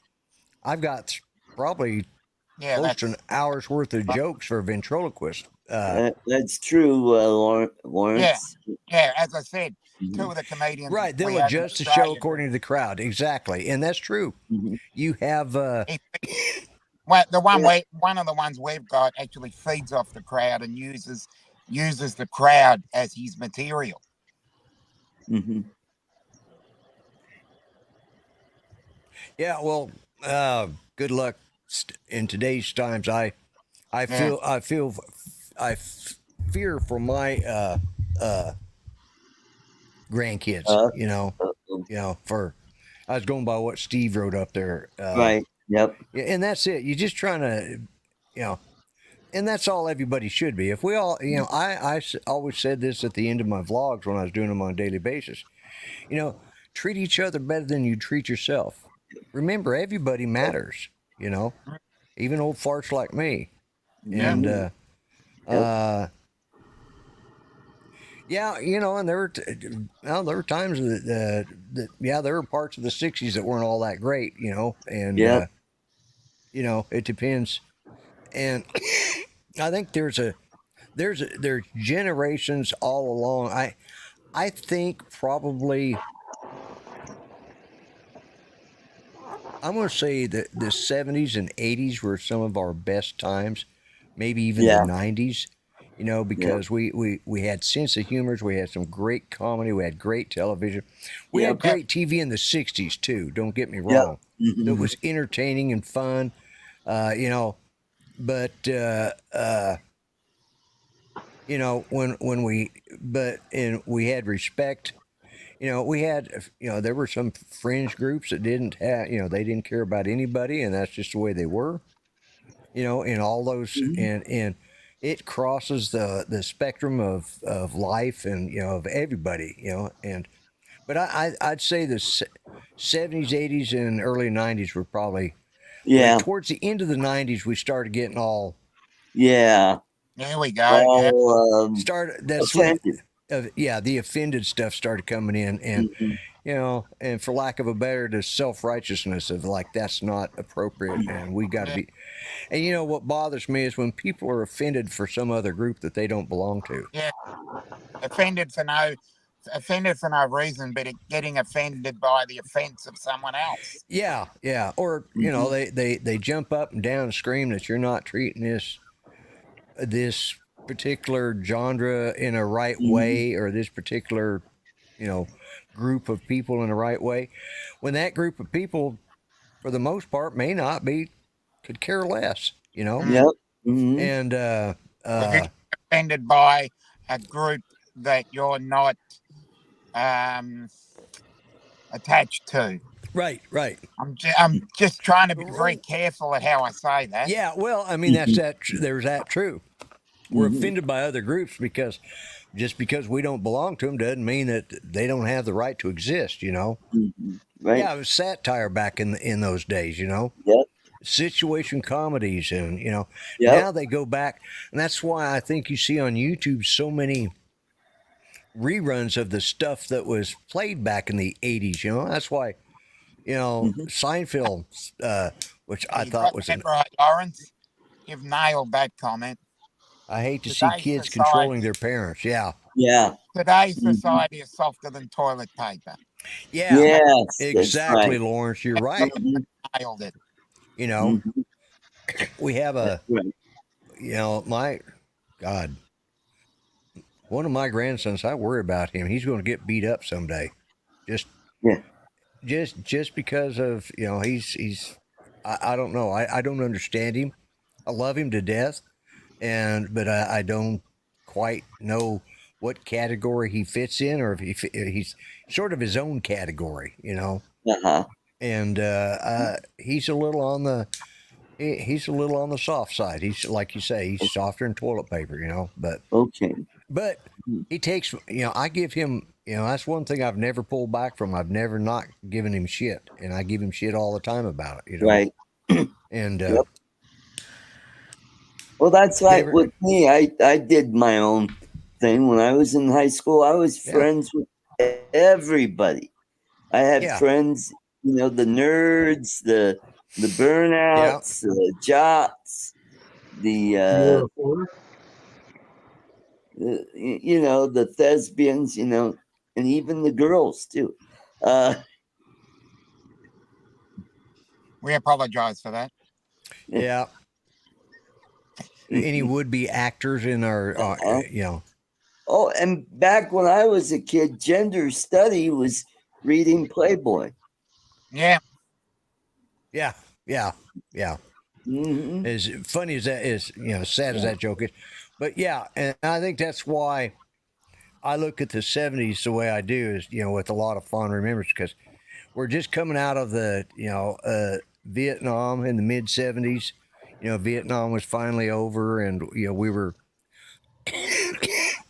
probably close to an hour's worth of jokes for a ventriloquist. That's true, Lawrence. Yeah, as I said, two of the comedians. Right, they'll we have in adjust the show Australia, according to the crowd. Exactly, and that's true. You have well, one of the ones we've got actually feeds off the crowd and uses the crowd as his material. Yeah, well, good luck in today's times. I fear for my grandkids. For I was going by what Steve wrote up there. Right. Yep. And that's it. You're just trying to, and that's all everybody should be. If we all, I always said this at the end of my vlogs when I was doing them on a daily basis. Treat each other better than you treat yourself. Remember, everybody matters. Even old farts like me. And and there were times that there were parts of the '60s that weren't all that great. And it depends. And I think there's generations all along. I think probably I'm going to say that the 70s and 80s were some of our best times, maybe even the 90s, because we had sense of humors, we had some great comedy, we had great television. We had great TV in the 60s too, don't get me wrong. It was entertaining and fun, but when we had respect. We had, there were some fringe groups that didn't have, they didn't care about anybody, and that's just the way they were, in all those, and it crosses the spectrum of life and, of everybody, but I'd say the 70s, 80s, and early 90s were probably, towards the end of the 90s, we started getting all. There we go. That's when. The offended stuff started coming in, and and for lack of a better, the self-righteousness of like that's not appropriate, and we got to be. And what bothers me is when people are offended for some other group that they don't belong to. Yeah, offended for no reason, but getting offended by the offense of someone else. Yeah, or they jump up and down and scream that you're not treating this particular genre in a right way, or this particular group of people in the right way, when that group of people, for the most part, may not be, could care less, you know. Yep. Mm-hmm. And Or you get offended by a group that you're not attached to. right. I'm just trying to be very careful at how I say that. Yeah, well, I mean, that's that. There's that true. We're offended by other groups because just because we don't belong to them doesn't mean that they don't have the right to exist. You know. Right. Yeah, it was satire back in those days. You know. Yep. Situation comedies, and you know, Yep. now they go back, and that's why I think you see on YouTube so many reruns of the stuff that was played back in the 80s. You know, that's why, you know, Seinfeld, which I You thought got was that right, Lawrence. You've nailed that comment. I hate to see Today's kids society- controlling their parents. Yeah. Yeah. Today's society is softer than toilet paper. Yeah. Yes. Exactly, That's right. Lawrence. You're right. Nailed it. You know, we have That's right. you know, my God, one of my grandsons, I worry about him. He's going to get beat up someday. Just, Yeah. just because of, you know, he's, I don't know. I don't understand him. I love him to death. But I don't quite know what category he fits in, or if he's sort of his own category, you know. Uh-huh. And he's a little on the soft side. He's, like you say, he's softer than toilet paper, you know. But Okay. he takes, you know, I give him, you know, that's one thing I've never pulled back from. I've never not given him shit, and I give him shit all the time about it, you know. Right. And Yep. Well, that's like with me. I did my own thing when I was in high school. I was friends with everybody. I had friends, you know, the nerds, the burnouts, the jocks, the you know, the thespians, you know, and even the girls too. We apologize for that. Yeah. Any would-be actors in our, you know. Oh, and back when I was a kid, gender study was reading Playboy. Yeah. Mm-hmm. As funny as that is, you know, sad as that joke is, but yeah, and I think that's why I look at the 70s the way I do, is, you know, with a lot of fond remembrance, because we're just coming out of the, you know, Vietnam in the mid 70s. You know, Vietnam was finally over, and, you know,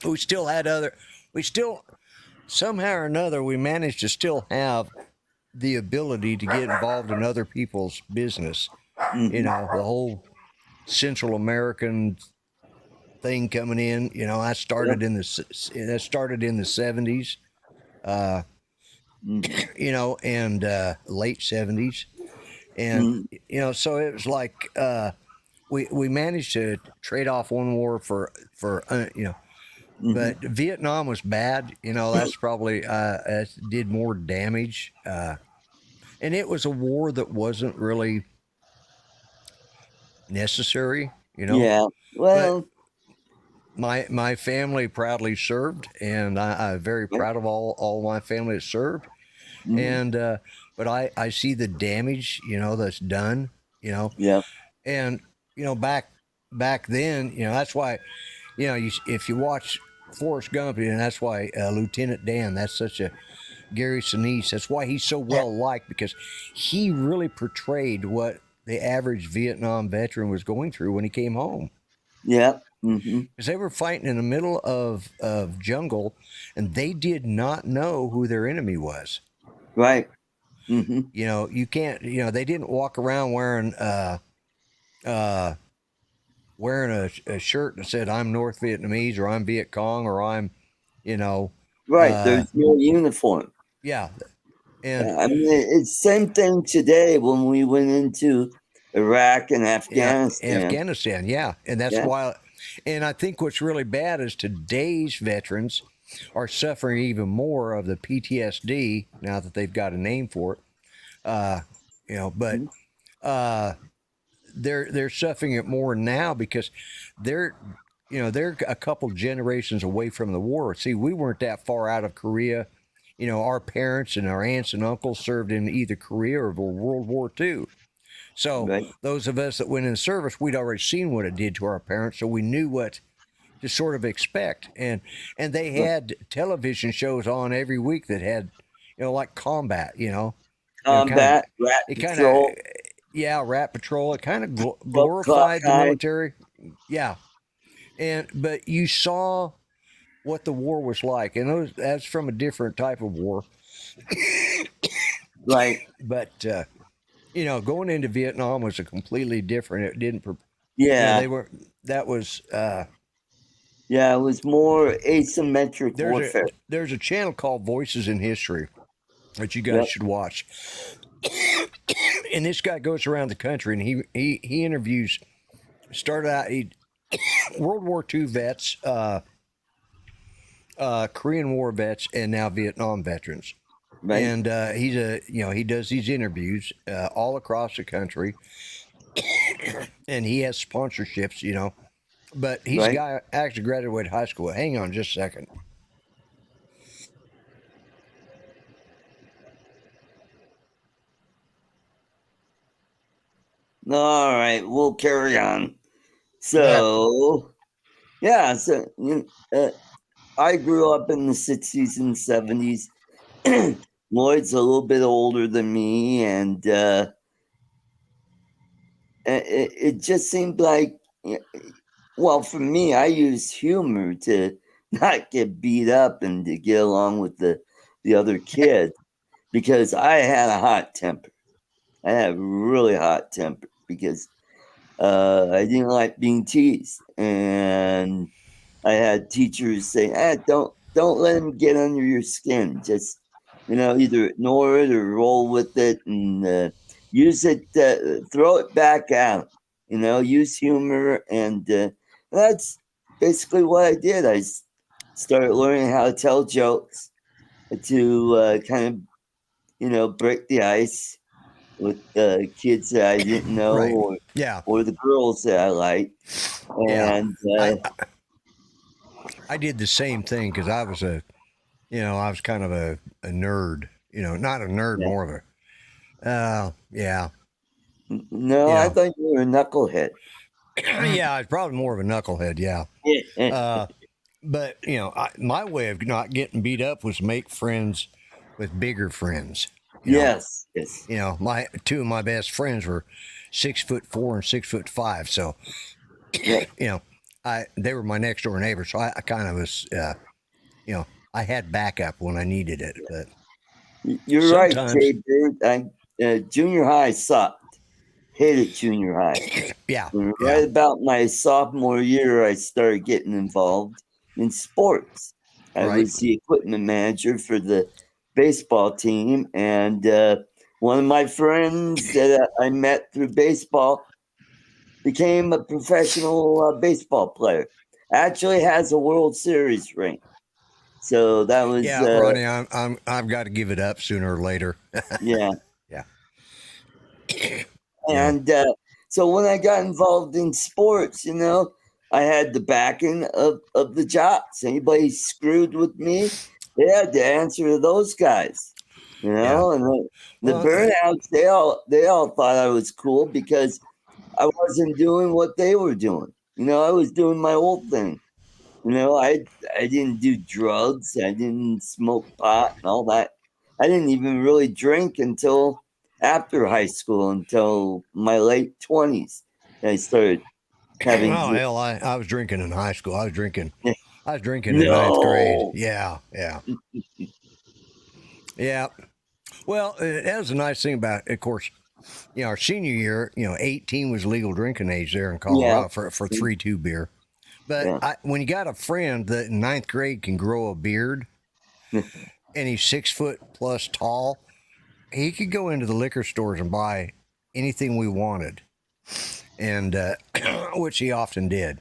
we still somehow or another, we managed to still have the ability to get involved in other people's business. You know, the whole Central American thing coming in, you know, that started in the 70s, you know, and late 70s. And, you know, so it was like, we managed to trade off one war for you know, but Vietnam was bad. You know, that's probably it did more damage, and it was a war that wasn't really necessary. You know. Yeah. Well, but my family proudly served, and I'm very proud of all my family that served. And but I see the damage, you know, that's done. You know. Yeah. And you know, back then, you know, that's why, you know, if you watch Forrest Gump, and that's why Lieutenant Dan, that's such a Gary Sinise, that's why he's so well liked, because he really portrayed what the average Vietnam veteran was going through when he came home. Yeah. Because they were fighting in the middle of jungle, and they did not know who their enemy was. Right. You know, you can't, you know, they didn't walk around wearing a shirt that said I'm North Vietnamese, or I'm Viet Cong, or I'm, you know. Right. There's no uniform. Yeah. And I mean, it's same thing today when we went into Iraq and Afghanistan. Yeah. And that's why, and I think what's really bad is today's veterans are suffering even more of the PTSD now that they've got a name for it. You know, but they're suffering it more now because they're a couple generations away from the war. See, we weren't that far out of Korea our parents and our aunts and uncles served in either Korea or World War II. So Right. those of us that went in service, we'd already seen what it did to our parents, so we knew what to sort of expect. And they had television shows on every week that had, like combat, Combat, Rat it kind of, Patrol, yeah, Rat Patrol. It kind of 12 glorified the High. military. Yeah. But you saw what the war was like, and that's from a different type of war. Right. But going into Vietnam was a completely different. It didn't. Yeah. They were. That was. Yeah, it was more asymmetric warfare. There's a channel called Voices in History that you guys should watch. And this guy goes around the country and he interviews. Started out World War II vets, Korean War vets, and now Vietnam veterans. Right. And he does these interviews all across the country, and he has sponsorships, But he's a guy actually graduated high school. Hang on just a second. All right, we'll carry on. So, I grew up in the 60s and 70s. Lloyd's a little bit older than me, and it just seemed like, well, for me, I use humor to not get beat up and to get along with the other kids, because I had a hot temper. I had a really hot temper because I didn't like being teased, and I had teachers say, don't let him get under your skin. Just, either ignore it or roll with it and use it, throw it back out, use humor. And that's basically what I did. I started learning how to tell jokes to kind of, break the ice with kids that I didn't know, right. or the girls that I liked. And I did the same thing because I was I was kind of a nerd, not a nerd, more of a, No, I thought you were a knucklehead. Yeah, I was probably more of a knucklehead, yeah. But, my way of not getting beat up was make friends with bigger friends. Yes. My two of my best friends were 6'4" and 6'5", so they were my next door neighbor, so I kind of was I had backup when I needed it. But you're right, Jay Bird. Junior high sucked. Hated junior high. Yeah. Right about my sophomore year, I started getting involved in sports. I was the equipment manager for the baseball team, and one of my friends that I met through baseball became a professional baseball player. Actually has a World Series ring. So that was Ronnie. I've got to give it up sooner or later. Yeah. Yeah. And so when I got involved in sports, I had the backing of the jocks. Anybody screwed with me, they had to answer to those guys. And the burnouts, they all thought I was cool because I wasn't doing what they were doing. I was doing my old thing. I didn't do drugs. I didn't smoke pot and all that. I didn't even really drink until after high school, until my late 20s. I started having. Oh, hell, I was drinking in high school. I was drinking in ninth grade. Yeah. Yeah. Well, that was a nice thing about it. Of course, our senior year, 18 was legal drinking age there in Colorado for 3-2 beer. But when you got a friend that in ninth grade can grow a beard and he's 6 foot plus tall, he could go into the liquor stores and buy anything we wanted, and which he often did.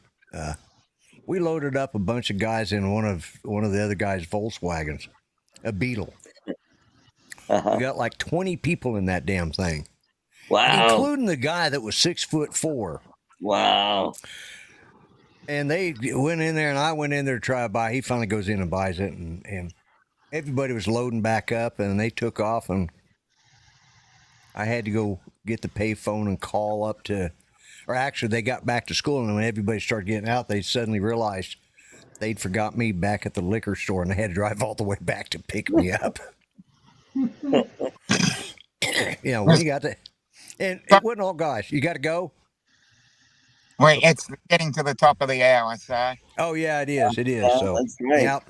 We loaded up a bunch of guys in one of the other guys' Volkswagens, a Beetle. We got like 20 people in that damn thing. Wow. Including the guy that was 6'4". Wow. And they went in there, and I went in there to try to buy. He finally goes in and buys it, and everybody was loading back up, and they took off, and I had to go get the payphone and call up to, or actually they got back to school, and when everybody started getting out, they suddenly realized they'd forgot me back at the liquor store, and they had to drive all the way back to pick me up. When you got to, and it wasn't all guys. You got to go. Wait, it's getting to the top of the hour, so. Oh yeah, it is. It is. Yeah, So that's right. yeah,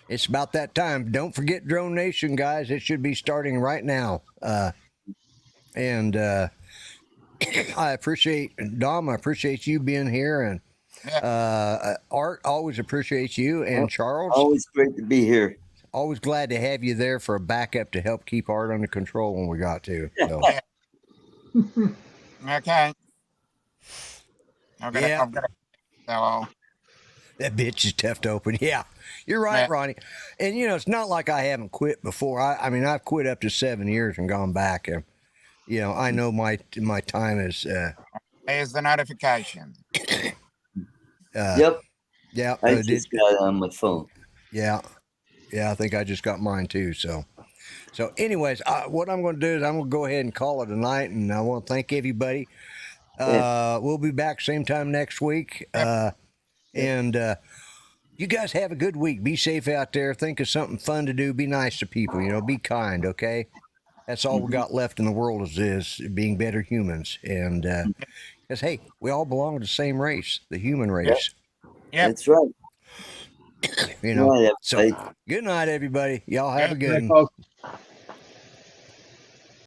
it's about that time. Don't forget Drone Nation, guys. It should be starting right now. And I appreciate Dom. I appreciate you being here, and Art always appreciates you, and Charles. Always great to be here. Always glad to have you there for a backup to help keep Art under control when we got to. So. Okay. I've got to, so that bitch is tough to open. Yeah, you're right, Ronnie. And it's not like I haven't quit before. I mean, I've quit up to 7 years and gone back, and I know my time is. There's the notification. Yep. Yeah. I just got it on my phone. Yeah. I think I just got mine too. So anyways, what I'm going to do is I'm going to go ahead and call it a night, and I want to thank everybody. We'll be back same time next week. And you guys have a good week. Be safe out there. Think of something fun to do. Be nice to people. Be kind. Okay, that's all we got left in the world is being better humans. And because hey, we all belong to the same race, the human race. Yeah, that's right. So good night, everybody. Y'all have a good one.